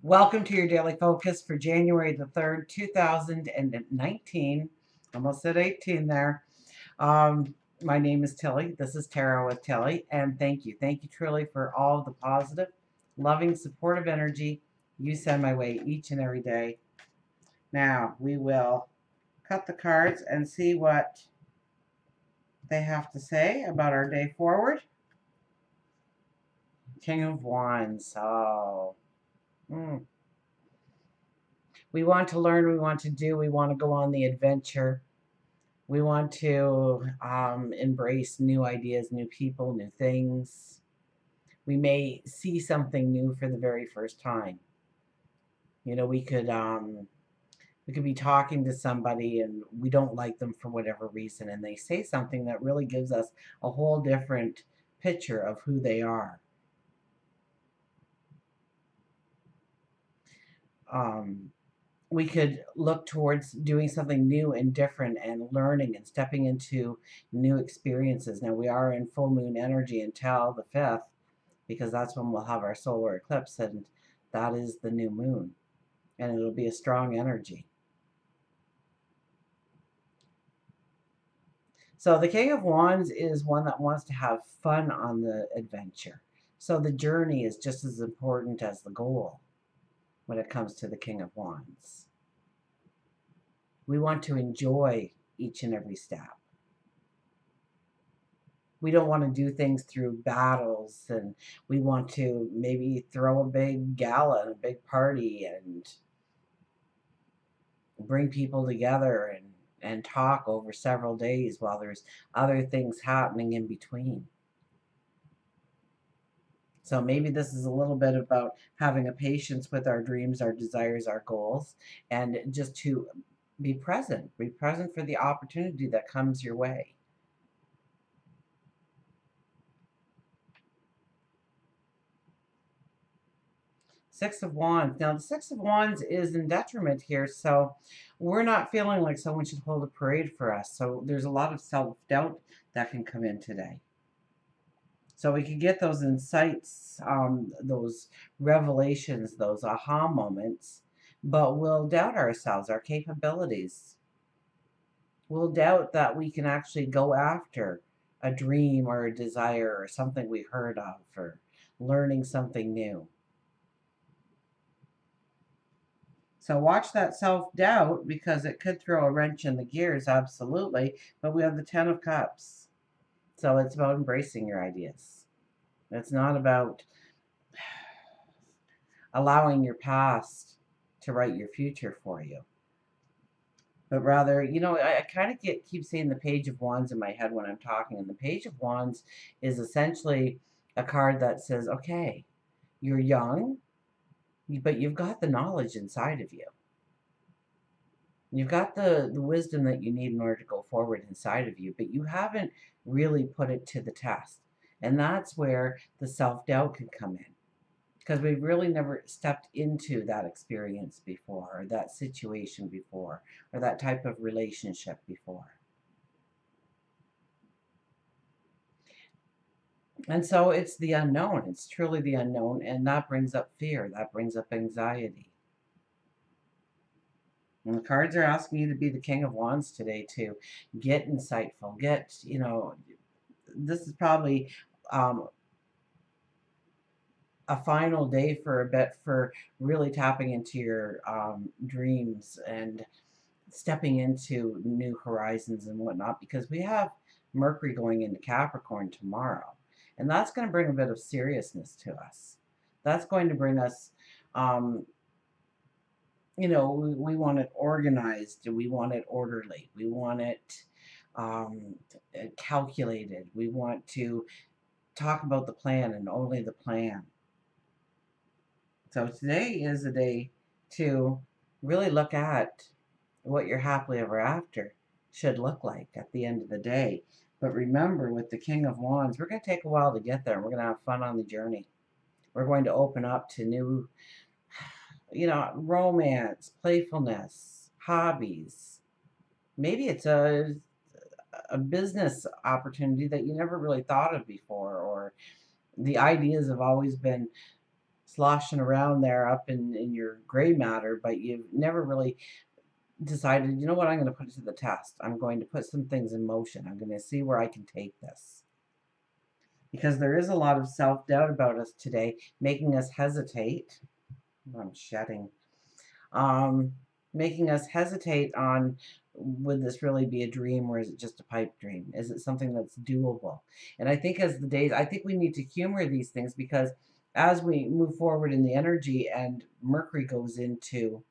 Welcome to your daily focus for January the 3rd, 2019. Almost at 18 there. My name is Tilly. This is Tarot with Tilly. And thank you. Thank you truly for all the positive, loving, supportive energy you send my way each and every day. Now, we will cut the cards and see what they have to say about our day forward. King of Wands. Oh. We want to learn, we want to do, we want to go on the adventure. We want to embrace new ideas, new people, new things. We may see something new for the very first time. You know, we could be talking to somebody and we don't like them for whatever reason, and they say something that really gives us a whole different picture of who they are. We could look towards doing something new and different and learning and stepping into new experiences. Now, we are in full moon energy until the 5th, because that's when we'll have our solar eclipse, and that is the new moon, and it'll be a strong energy. So the King of Wands is one that wants to have fun on the adventure. So the journey is just as important as the goal when it comes to the King of Wands. We want to enjoy each and every step. We don't want to do things through battles, and we want to maybe throw a big gala and a big party and bring people together and talk over several days while there's other things happening in between. So maybe this is a little bit about having a patience with our dreams, our desires, our goals, and just to be present for the opportunity that comes your way. Six of Wands. Now, the Six of Wands is in detriment here, so we're not feeling like someone should hold a parade for us. So there's a lot of self-doubt that can come in today. So we can get those insights, those revelations, those aha moments, but we'll doubt ourselves, our capabilities. We'll doubt that we can actually go after a dream or a desire or something we heard of, or learning something new. So watch that self-doubt, because it could throw a wrench in the gears, absolutely. But we have the Ten of Cups. So it's about embracing your ideas. It's not about allowing your past to write your future for you. But rather, I kind of keep seeing the Page of Wands in my head when I'm talking. And the Page of Wands is essentially a card that says, okay, you're young, but you've got the knowledge inside of you. You've got the wisdom that you need in order to go forward inside of you, but you haven't really put it to the test. And that's where the self-doubt can come in, because we've really never stepped into that experience before, or that situation before, or that type of relationship before. And so it's the unknown. It's truly the unknown, and that brings up fear. That brings up anxiety. And the cards are asking you to be the King of Wands today, to get insightful, this is probably a final day for a bit for really tapping into your dreams and stepping into new horizons and whatnot, because we have Mercury going into Capricorn tomorrow. And that's going to bring a bit of seriousness to us. That's going to bring us we want it organized, we want it orderly, we want it calculated. We want to talk about the plan and only the plan. So today is a day to really look at what your happily ever after should look like at the end of the day. But remember, with the King of Wands, we're going to take a while to get there. We're going to have fun on the journey. We're going to open up to new romance, playfulness, hobbies. Maybe it's a business opportunity that you never really thought of before, or the ideas have always been sloshing around there up in your gray matter, but you've never really decided, you know what, I'm going to put it to the test. I'm going to put some things in motion. I'm going to see where I can take this. Because there is a lot of self-doubt about us today, making us hesitate. I'm shedding. Um, Making us hesitate on, would this really be a dream or is it just a pipe dream? Is it something that's doable? And I think as the days, I think we need to humor these things, because as we move forward in the energy and Mercury goes into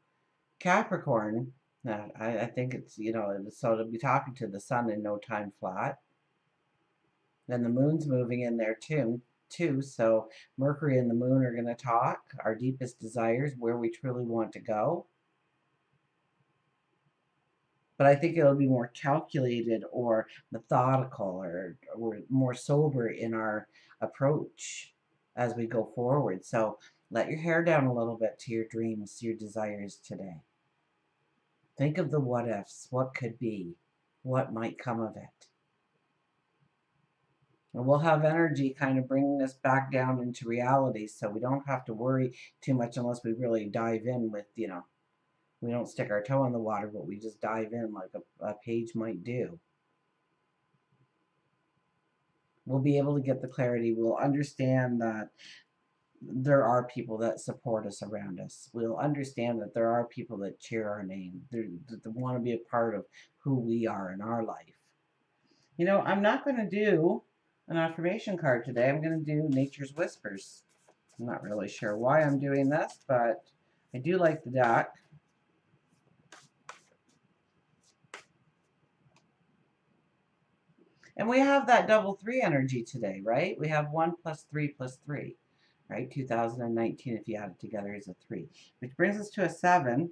Capricorn, I think it's, so to be talking to the sun in no time flat. Then the moon's moving in there too. So Mercury and the moon are going to talk our deepest desires, where we truly want to go. But I think it'll be more calculated or methodical, or more sober in our approach as we go forward. So let your hair down a little bit to your dreams, your desires today. Think of the what ifs, what could be, what might come of it. And we'll have energy kind of bringing us back down into reality, so we don't have to worry too much unless we really dive in with, we don't stick our toe in the water, but we just dive in like a page might do. We'll be able to get the clarity. We'll understand that there are people that support us around us. We'll understand that there are people that cheer our name, that want to be a part of who we are in our life. I'm not going to do an affirmation card today. I'm going to do Nature's Whispers. I'm not really sure why I'm doing this, but I do like the deck. And we have that double 3 energy today, right? We have 1 plus 3 plus 3, right? 2019, if you add it together, is a 3, which brings us to a 7.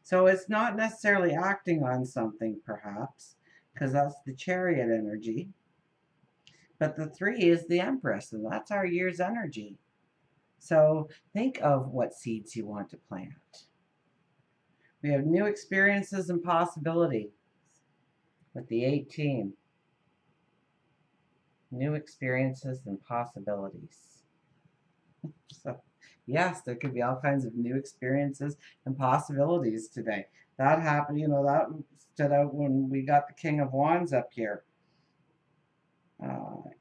So it's not necessarily acting on something, perhaps, because that's the Chariot energy. But the 3 is the Empress, and that's our year's energy. So think of what seeds you want to plant. We have new experiences and possibilities with the 18. New experiences and possibilities. So, yes, there could be all kinds of new experiences and possibilities today. That happened, that stood out when we got the King of Wands up here.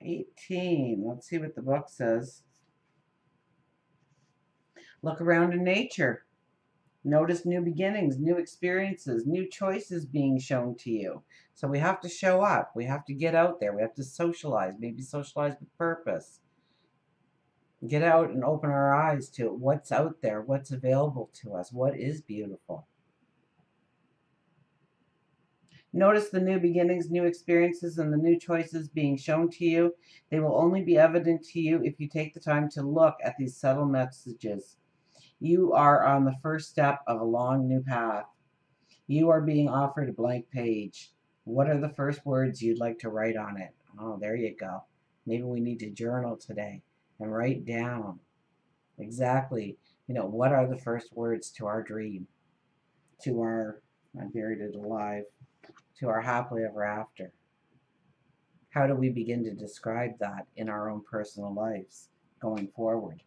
18. Let's see what the book says. Look around in nature. Notice new beginnings, new experiences, new choices being shown to you. So we have to show up. We have to get out there. We have to socialize, maybe socialize with purpose. Get out and open our eyes to what's out there, what's available to us, what is beautiful. Notice the new beginnings, new experiences, and the new choices being shown to you. They will only be evident to you if you take the time to look at these subtle messages. You are on the first step of a long new path. You are being offered a blank page. What are the first words you'd like to write on it? Oh, there you go. Maybe we need to journal today and write down exactly, what are the first words to our dream, to our, I buried it alive, to our happily ever after. How do we begin to describe that in our own personal lives going forward?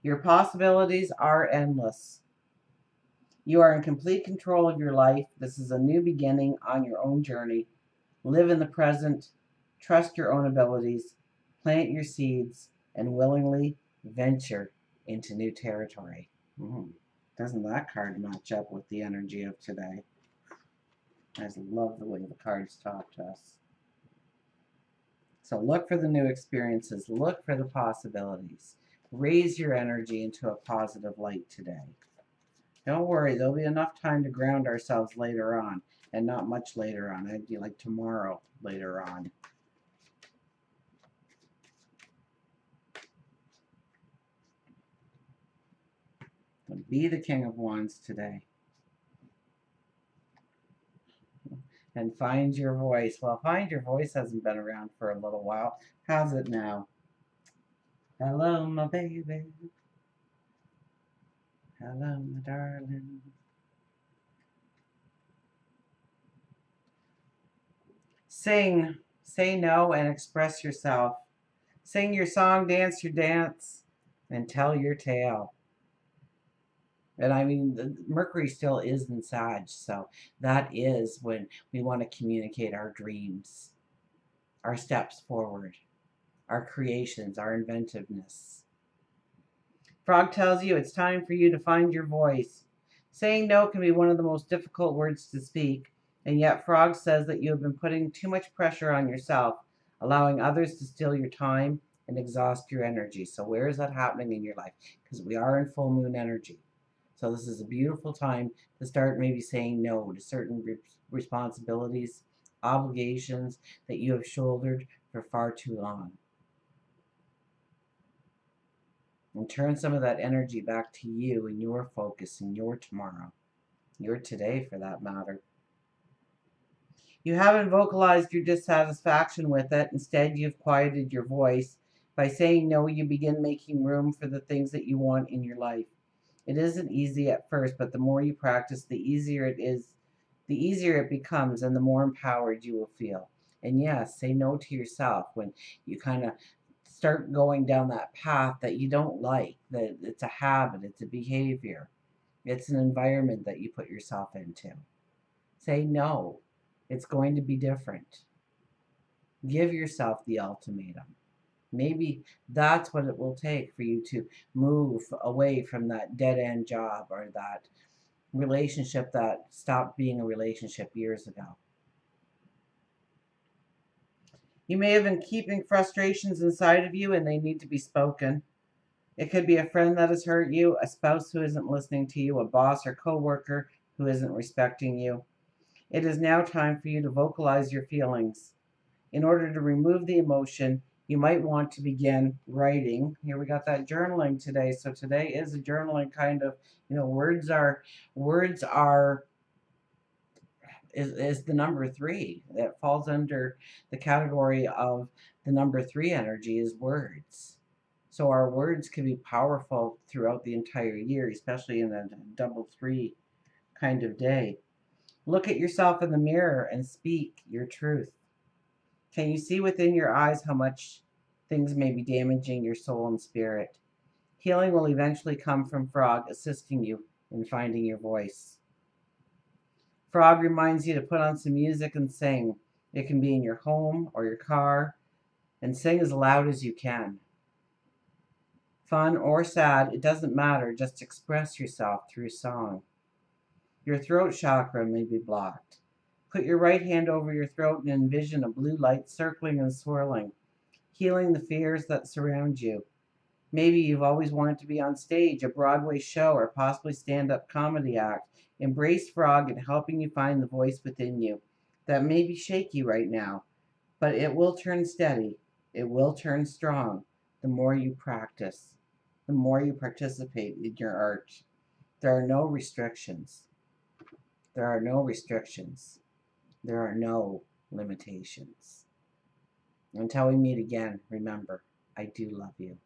Your possibilities are endless. You are in complete control of your life. This is a new beginning on your own journey. Live in the present. Trust your own abilities. Plant your seeds and willingly venture into new territory. Doesn't that card match up with the energy of today? I just love the way the cards talk to us. So look for the new experiences. Look for the possibilities. Raise your energy into a positive light today. Don't worry, there'll be enough time to ground ourselves later on, and not much later on. I'd be like tomorrow later on. Be the King of Wands today. And find your voice. Well, find your voice hasn't been around for a little while. How's it now? Hello, my baby. Hello, my darling. Sing Say no and express yourself. Sing your song, dance your dance, and tell your tale. And I mean, Mercury still is in Sag, so that is when we want to communicate our dreams, our steps forward, our creations, our inventiveness. Frog tells you it's time for you to find your voice. Saying no can be one of the most difficult words to speak, and yet Frog says that you have been putting too much pressure on yourself, allowing others to steal your time and exhaust your energy. So, where is that happening in your life? Because we are in full moon energy. So, this is a beautiful time to start maybe saying no to certain responsibilities, obligations that you have shouldered for far too long. And turn some of that energy back to you and your focus and your tomorrow, your today for that matter. You haven't vocalized your dissatisfaction with it. Instead, you've quieted your voice. By saying no, you begin making room for the things that you want in your life. It isn't easy at first, but the more you practice, the easier it is, the easier it becomes, and the more empowered you will feel. And yes, say no to yourself when you kind of start going down that path that you don't like, that it's a habit, it's a behavior, it's an environment that you put yourself into. Say no. It's going to be different. Give yourself the ultimatum. Maybe that's what it will take for you to move away from that dead end job or that relationship that stopped being a relationship years ago. You may have been keeping frustrations inside of you and they need to be spoken. It could be a friend that has hurt you, a spouse who isn't listening to you, a boss or coworker who isn't respecting you. It is now time for you to vocalize your feelings. In order to remove the emotion, you might want to begin writing. Here we got that journaling today. So today is a journaling kind of, words are is the number three. That falls under the category of the number three energy is words. So our words can be powerful throughout the entire year, especially in a double three kind of day. Look at yourself in the mirror and speak your truth. Can you see within your eyes how much things may be damaging your soul and spirit? Healing will eventually come from Frog assisting you in finding your voice. Frog reminds you to put on some music and sing. It can be in your home or your car, and sing as loud as you can. Fun or sad, it doesn't matter, just express yourself through song. Your throat chakra may be blocked. Put your right hand over your throat and envision a blue light circling and swirling, healing the fears that surround you. Maybe you've always wanted to be on stage, a Broadway show, or possibly stand-up comedy act. Embrace Frog in helping you find the voice within you. That may be shaky right now, but it will turn steady. It will turn strong the more you practice, the more you participate in your art. There are no restrictions. There are no restrictions. There are no limitations. Until we meet again, remember, I do love you.